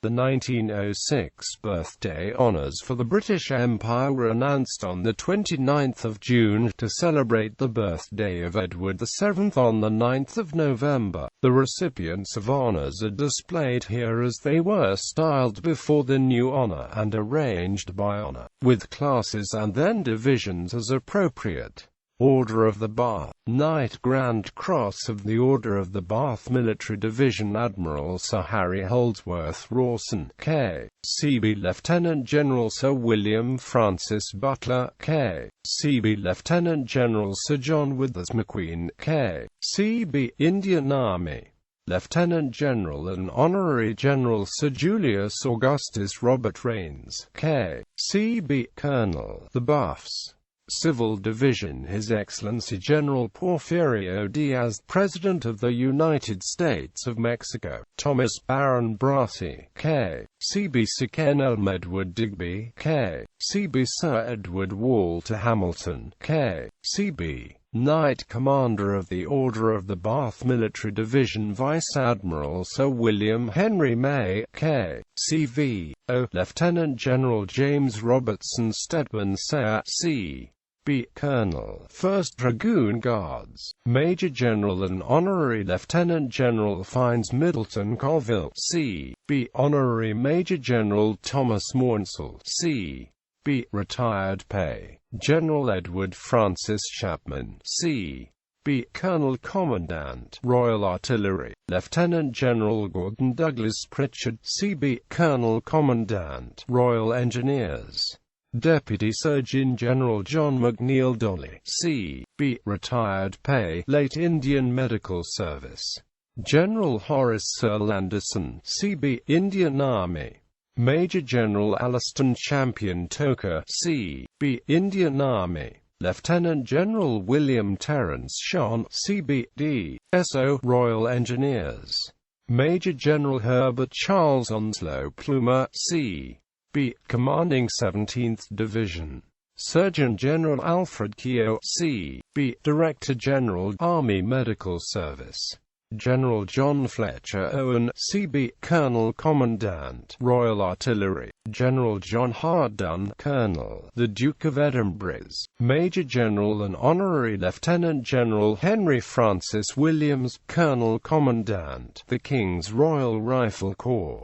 The 1906 birthday honours for the British Empire were announced on the 29th of June to celebrate the birthday of Edward VII on the 9th of November. The recipients of honours are displayed here as they were styled before the new honour and arranged by honour, with classes and then divisions as appropriate. Order of the Bath. Knight Grand Cross of the Order of the Bath Military Division Admiral Sir Harry Holdsworth Rawson, K.C.B. Lieutenant General Sir William Francis Butler, K.C.B. Lieutenant General Sir John Withers McQueen, K.C.B. Indian Army. Lieutenant General and Honorary General Sir Julius Augustus Robert Rains, K.C.B. Colonel. The Buffs. Civil Division. His Excellency General Porfirio Diaz, President of the United States of Mexico. Thomas Baron Brassey, K.C.B. Sir Kenelm Edward Digby, K.C.B. Sir Edward Walter Hamilton, K.C.B. Knight Commander of the Order of the Bath Military Division Vice Admiral Sir William Henry May, K.C.V. Lieutenant General James Robertson Stedman Sayre, C.B. Colonel, 1st Dragoon Guards. Major General and Honorary Lieutenant General Fynes Middleton Colville, C.B. Honorary Major General Thomas Maunsell, C.B. Retired Pay. General Edward Francis Chapman, C.B. Colonel Commandant, Royal Artillery. Lieutenant General Gordon Douglas Pritchard, C.B. Colonel Commandant, Royal Engineers. Deputy Surgeon General John McNeill Dolly, C.B. Retired Pay, Late Indian Medical Service. General Horace Searle Anderson, C.B. Indian Army. Major General Alliston Champion Toker, C.B. Indian Army. Lieutenant General William Terence Shawn, C.B.D. S.O. Royal Engineers. Major General Herbert Charles Onslow Plumer, C.B. Commanding 17th Division. Surgeon General Alfred Keogh, C.B. Director General, Army Medical Service. General John Fletcher Owen, C.B. Colonel Commandant, Royal Artillery. General John Hart Dunn, Colonel, the Duke of Edinburgh's. Major General and Honorary Lieutenant General Henry Francis Williams, Colonel Commandant, the King's Royal Rifle Corps.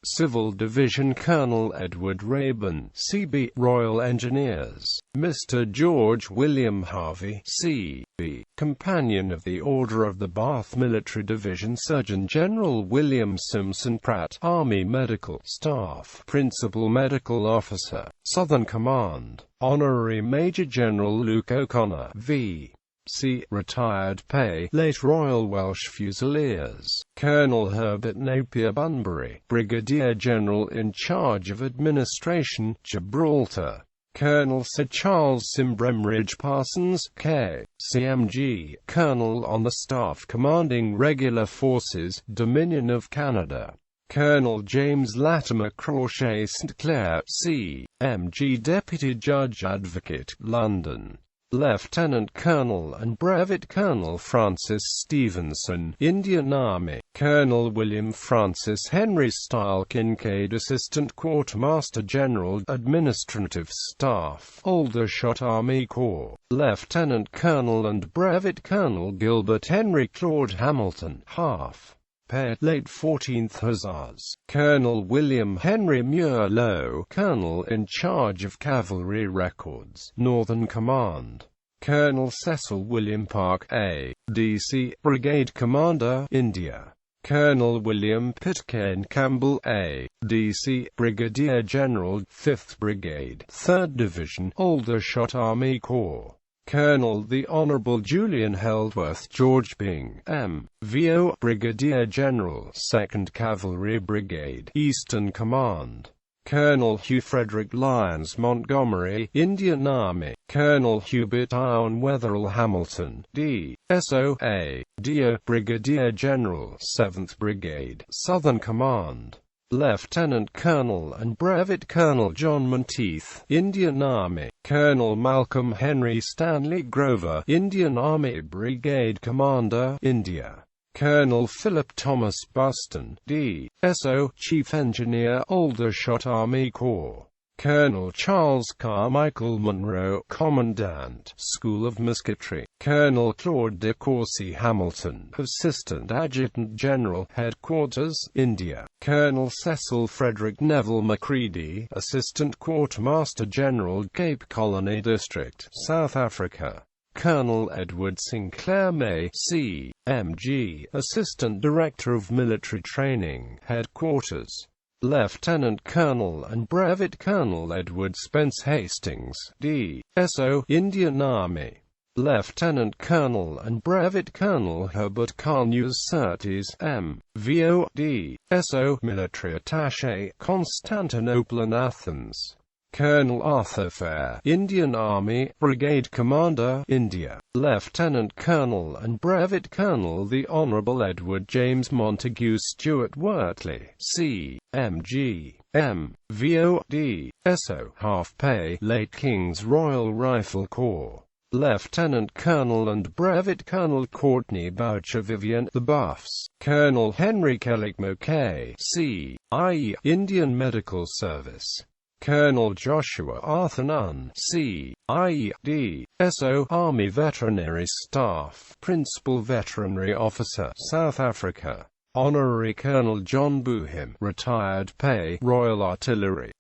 Civil Division Colonel Edward Rayburn, C.B. Royal Engineers. Mr. George William Harvey, C.B. Companion of the Order of the Bath Military Division. Surgeon General William Simpson Pratt, Army Medical Staff. Principal Medical Officer, Southern Command. Honorary Major General Luke O'Connor, V.C. Retired Pay, Late Royal Welsh Fusiliers. Colonel Herbert Napier Bunbury, Brigadier General in charge of Administration, Gibraltar. Colonel Sir Charles Simbremridge Parsons, K.C.M.G. Colonel on the Staff Commanding Regular Forces, Dominion of Canada. Colonel James Latimer Crawshay St Clair, C.M.G. Deputy Judge Advocate, London. Lieutenant Colonel and Brevet Colonel Francis Stevenson, Indian Army. Colonel William Francis Henry Style Kincaid, Assistant Quartermaster General, Administrative Staff, Aldershot Army Corps. Lieutenant Colonel and Brevet Colonel Gilbert Henry Claude Hamilton, Half Pay, Late 14th Hussars. Colonel William Henry Muir Lowe, Colonel in charge of Cavalry Records, Northern Command. Colonel Cecil William Park, A.D.C., Brigade Commander, India. Colonel William Pitcairn Campbell, A.D.C., Brigadier General, 5th Brigade, 3rd Division, Aldershot Army Corps. Colonel the Honourable Julian Heldworth George Byng, M.V.O., Brigadier General, 2nd Cavalry Brigade, Eastern Command. Colonel Hugh Frederick Lyons Montgomery, Indian Army. Colonel Hubert Iron Wetherell Hamilton, D.S.O.A., D.O., Brigadier General, 7th Brigade, Southern Command. Lieutenant Colonel and Brevet Colonel John Monteith, Indian Army. Colonel Malcolm Henry Stanley Grover, Indian Army Brigade Commander, India. Colonel Philip Thomas Buston, D.S.O., Chief Engineer, Aldershot Army Corps. Colonel Charles Carmichael Munro, Commandant, School of Musketry. Colonel Claude de Courcy Hamilton, Assistant Adjutant General, Headquarters, India. Colonel Cecil Frederick Neville Macready, Assistant Quartermaster General, Cape Colony District, South Africa. Colonel Edward Sinclair May, C.M.G., Assistant Director of Military Training, Headquarters. Lieutenant Colonel and Brevet Colonel Edward Spence Hastings, D.S.O., Indian Army. Lieutenant Colonel and Brevet Colonel Herbert Carnews Surtees, M.V.O., D.S.O., Military Attaché, Constantinople and Athens. Colonel Arthur Fair, Indian Army, Brigade Commander, India. Lieutenant Colonel and Brevet Colonel the Honourable Edward James Montague Stuart Wortley, C.M.G., M.V.O., D.S.O., Half Pay, Late King's Royal Rifle Corps. Lieutenant Colonel and Brevet Colonel Courtney Boucher Vivian, The Buffs. Colonel Henry Kellick K. C.I.E., Indian Medical Service. Colonel Joshua Arthur Nunn, C.I.E., D.S.O., Army Veterinary Staff, Principal Veterinary Officer, South Africa. Honorary Colonel John Booham, Retired Pay, Royal Artillery.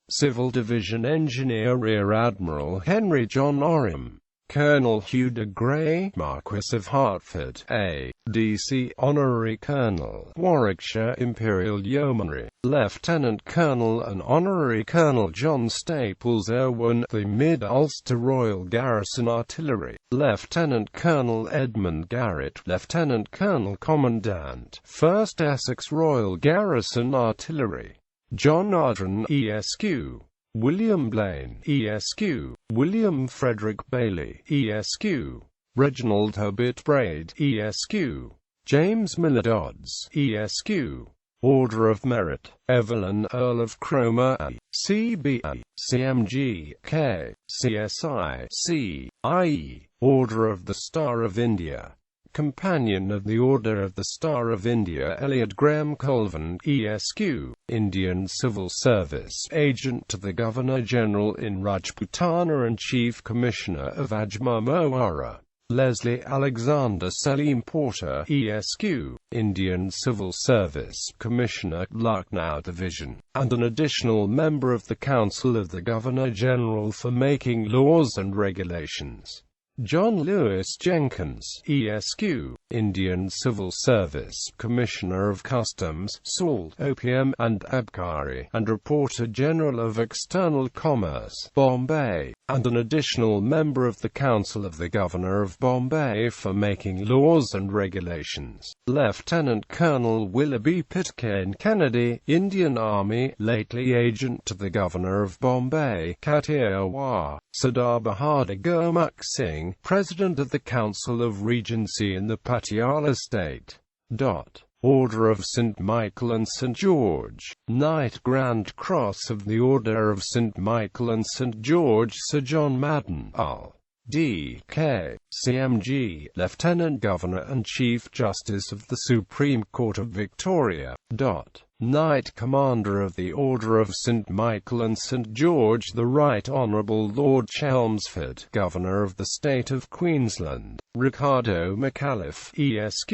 Civil Division Engineer Rear Admiral Henry John Oram. Colonel Hugh de Grey, Marquess of Hertford, A.D.C. Honorary Colonel, Warwickshire Imperial Yeomanry. Lieutenant Colonel and Honorary Colonel John Staples Irwin, the Mid-Ulster Royal Garrison Artillery. Lieutenant Colonel Edmund Garrett, Lieutenant Colonel Commandant, 1st Essex Royal Garrison Artillery. John Ardron, Esq. William Blaine, Esq. William Frederick Bailey, Esq. Reginald Herbert Braid, Esq. James Miller Dodds, Esq. Order of Merit, Evelyn Earl of Cromer, C.B.A., C.M.G., K. C.S.I., C.I.E. Order of the Star of India. Companion of the Order of the Star of India Elliot Graham Colvin, Esq. Indian Civil Service Agent to the Governor-General in Rajputana and Chief Commissioner of Ajmer Mohara. Leslie Alexander Selim Porter, Esq. Indian Civil Service Commissioner, Lucknow Division, and an additional member of the Council of the Governor-General for making laws and regulations. John Lewis Jenkins, Esq. Indian Civil Service Commissioner of Customs, Salt, Opium, and Abkari, and Reporter General of External Commerce, Bombay, and an additional member of the Council of the Governor of Bombay for making laws and regulations. Lieutenant Colonel Willoughby Pitcairn Kennedy, Indian Army, lately agent to the Governor of Bombay, Kathiawar. Sardar Bahadur Gurmukh Singh, President of the Council of Regency in the Patiala State. Order of St. Michael and St. George, Knight Grand Cross of the Order of St. Michael and St. George Sir John Madden, D.K., C.M.G., Lieutenant Governor and Chief Justice of the Supreme Court of Victoria. Knight Commander of the Order of St. Michael and St. George the Right Honourable Lord Chelmsford, Governor of the State of Queensland. Ricardo McAuliffe, Esq.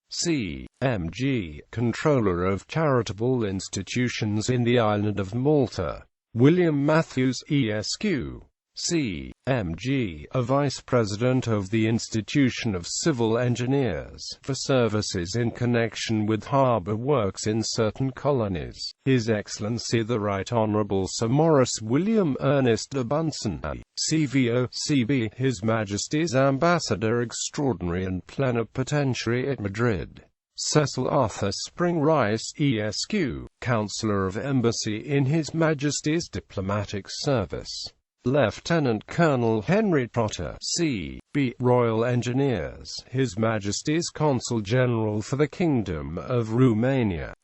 C.M.G., Controller of Charitable Institutions in the Island of Malta. William Matthews, Esq. C.M.G., a Vice President of the Institution of Civil Engineers, for services in connection with harbour works in certain colonies. His Excellency the Right Honourable Sir Maurice William Ernest de Bunsen, CVO, CB, His Majesty's Ambassador Extraordinary and Plenipotentiary at Madrid. Cecil Arthur Spring Rice, Esq., Councillor of Embassy in His Majesty's Diplomatic Service. Lieutenant Colonel Henry Trotter, C.B., Royal Engineers, His Majesty's Consul General for the Kingdom of Romania.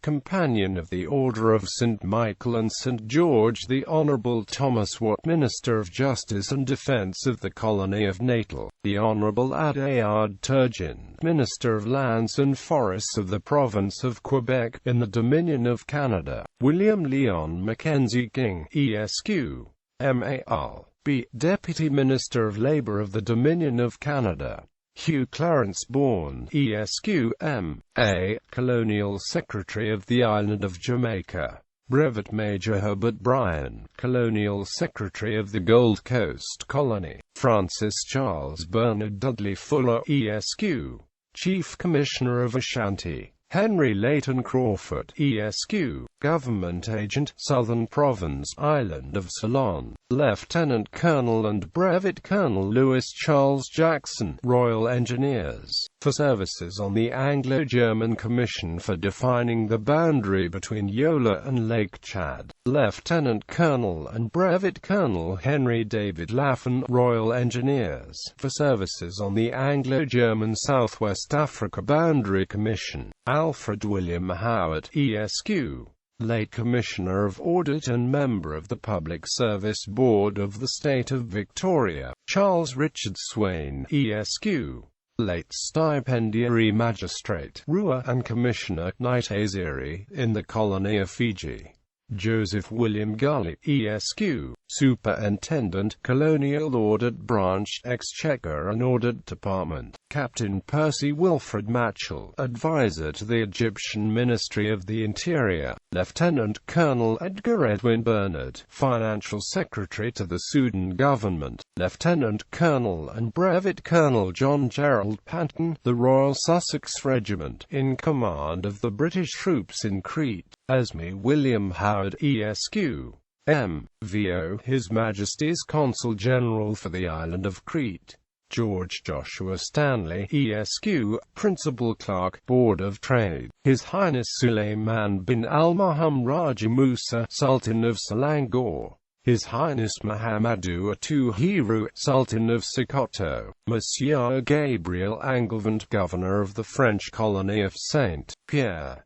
Companion of the Order of St. Michael and St. George, the Honourable Thomas Watt, Minister of Justice and Defence of the Colony of Natal, the Honourable Adéard Turgeon, Minister of Lands and Forests of the Province of Quebec, in the Dominion of Canada, William Leon Mackenzie King, ESQ, M.A.L. B. Deputy Minister of Labour of the Dominion of Canada, Hugh Clarence Bourne, ESQ, M.A., Colonial Secretary of the Island of Jamaica, Brevet Major Herbert Bryan, Colonial Secretary of the Gold Coast Colony, Francis Charles Bernard Dudley Fuller, ESQ, Chief Commissioner of Ashanti, Henry Leighton Crawford, ESQ, Government Agent, Southern Province, Island of Ceylon, Lieutenant Colonel and Brevet Colonel Louis Charles Jackson, Royal Engineers, for services on the Anglo-German Commission for defining the boundary between Yola and Lake Chad, Lieutenant Colonel and Brevet Colonel Henry David Laffan, Royal Engineers, for services on the Anglo-German Southwest Africa Boundary Commission, Alfred William Howard, ESQ, late Commissioner of Audit and member of the Public Service Board of the State of Victoria, Charles Richard Swain, ESQ, late Stipendiary Magistrate, Rua and Commissioner, Knight Aziri, in the Colony of Fiji, Joseph William Gully, ESQ, Superintendent, Colonial Audit Branch, Exchequer and Audit Department, Captain Percy Wilfred Matchell, Advisor to the Egyptian Ministry of the Interior, Lieutenant Colonel Edgar Edwin Bernard, Financial Secretary to the Sudan Government, Lieutenant Colonel and Brevet Colonel John Gerald Panton, the Royal Sussex Regiment, in command of the British troops in Crete, Esme William Howard, ESQ, M.V.O., His Majesty's Consul General for the Island of Crete, George Joshua Stanley, ESQ, Principal Clerk, Board of Trade, His Highness Suleiman bin Al-Maham Raja Musa, Sultan of Selangor, His Highness Muhammadu Atuhiru, Sultan of Sokoto, Monsieur Gabriel Angevin, Governor of the French colony of Saint-Pierre.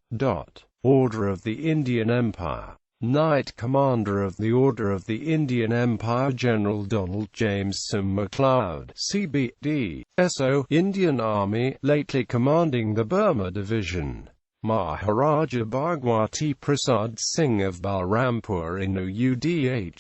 Order of the Indian Empire, Knight Commander of the Order of the Indian Empire General Donald James Sim MacLeod, CBD, SO, Indian Army, lately commanding the Burma Division, Maharaja Bhagwati Prasad Singh of Balrampur in UDH.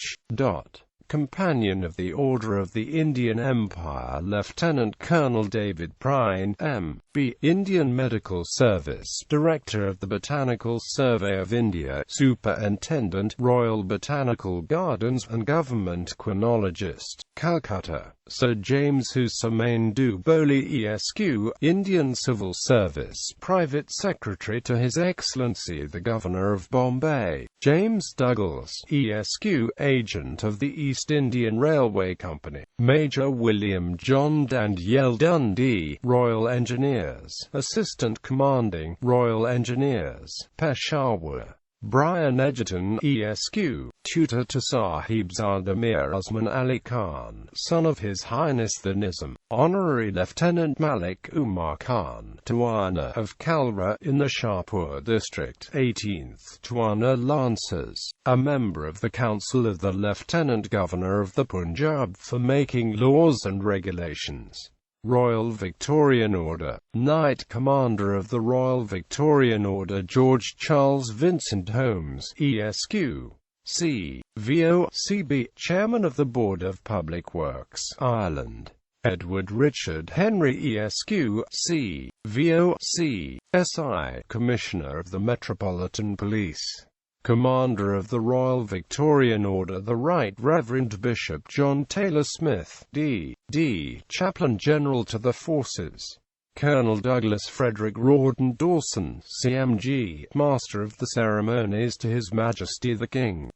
Companion of the Order of the Indian Empire Lieutenant Colonel David Prine, M.B., Indian Medical Service, Director of the Botanical Survey of India, Superintendent, Royal Botanical Gardens and Government Quinologist, Calcutta, Sir James Hussain Boli ESQ, Indian Civil Service, Private Secretary to His Excellency the Governor of Bombay, James Douglas, ESQ, Agent of the East Indian Railway Company, Major William John Dandiel Dundee, Royal Engineers, Assistant Commanding, Royal Engineers, Peshawar, Brian Edgerton, ESQ, tutor to Sahibzada Mir Usman Ali Khan, son of His Highness the Nizam, Honorary Lieutenant Malik Umar Khan, Tawana of Kalra in the Shahpur district, 18th Tawana Lancers, a member of the Council of the Lieutenant Governor of the Punjab for making laws and regulations. Royal Victorian Order, Knight Commander of the Royal Victorian Order George Charles Vincent Holmes, ESQ, C.V.O. C.B., Chairman of the Board of Public Works, Ireland. Edward Richard Henry ESQ, C.V.O. C.S.I., Commissioner of the Metropolitan Police. Commander of the Royal Victorian Order the Right Reverend Bishop John Taylor Smith, D.D., Chaplain General to the Forces. Colonel Douglas Frederick Rawdon Dawson, CMG, Master of the Ceremonies to His Majesty the King.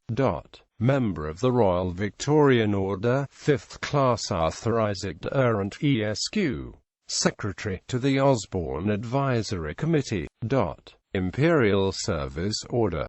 Member of the Royal Victorian Order, 5th Class Arthur Isaac de Errant, ESQ. Secretary to the Osborne Advisory Committee. Imperial Service Order,